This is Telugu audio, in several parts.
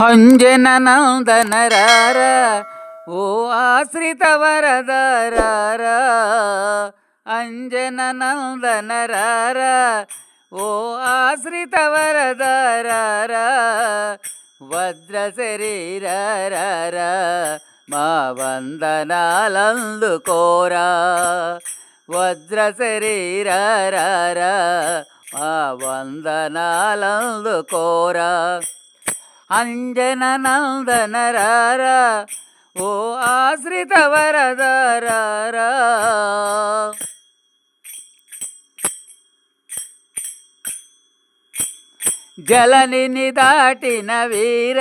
అంజన నందనరార ఓ ఆశ్రిత వరదరార అంజన నందనరార ఓ ఆశ్రిత వరదరార వజ్ర శరీరార మా వందనాలందుకోరా వజ్ర శరీరార మా వందనాలందుకోరా అంజన నందనరార ఓ ఆశ్రిత వరదరార జలనిని దాటిన వీర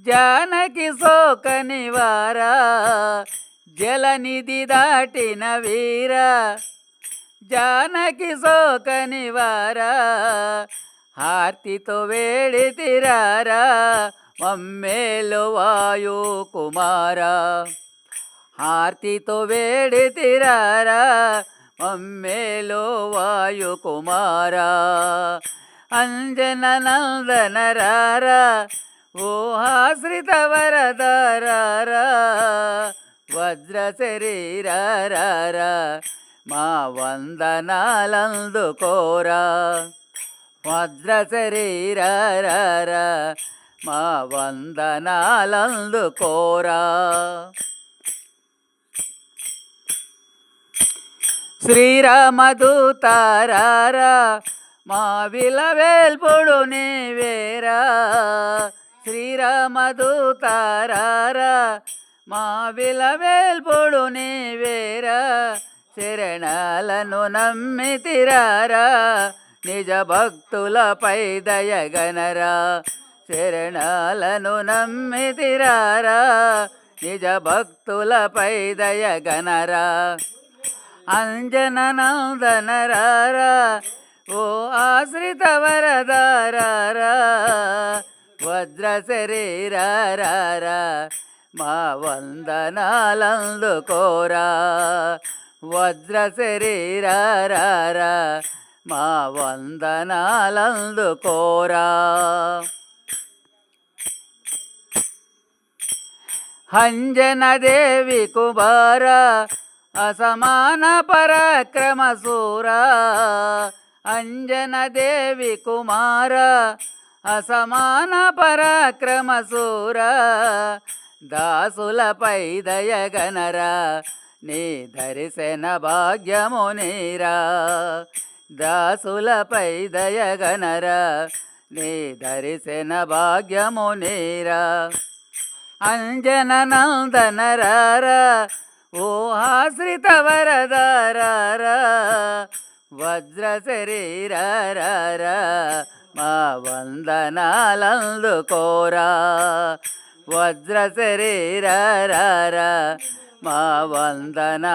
జానకి శోక నివార జలనిధి దాటిన వీర జానకి శోక నివార హార్తితో వేడితిరారా మమ్మేలు వాయు కుమారా హార్తితో వేడితిరారా మమ్మేలు వాయు కుమారా అంజన నందనరార ఓ ఆశ్రిత వరదరార వజ్ర శరీరార మా వందనాలందుకోరా వజ్ర శరీరార మా వందనాలందుకోరా శ్రీరామదూతారార మా విలవేల్పుడు నీవేరా శ్రీరామదూతారార మా విలవేల్పుడు నీవేరా శరణాలను నమ్మితిరారా నిజ భక్తులపై దయగనరా శరణాలను నమ్మితిరారా నిజ భక్తులపై దయగనరా అంజన నందనరార ఓ ఆశ్రిత వరదరార వజ్ర శరీరార మా వందనాలందుకోరా వజ్ర శరీరార మా వందనాలందుకోరా అంజన దేవి కుమార అసమాన పరాక్రమ శూరా అంజన దేవి కుమార అసమాన పరాక్రమ శూరా దాసులపై దయగనరా నీ దర్శన భాగ్యము నీరా దాసులపై దయగనరా నీ దర్శన భాగ్యము నీరా అంజన నందనరార ఓ ఆశ్రిత వరదరార వజ్ర శరీరార మా వందనాలందుకోరా వజ్ర శరీరార మా వందనాలందుకోరా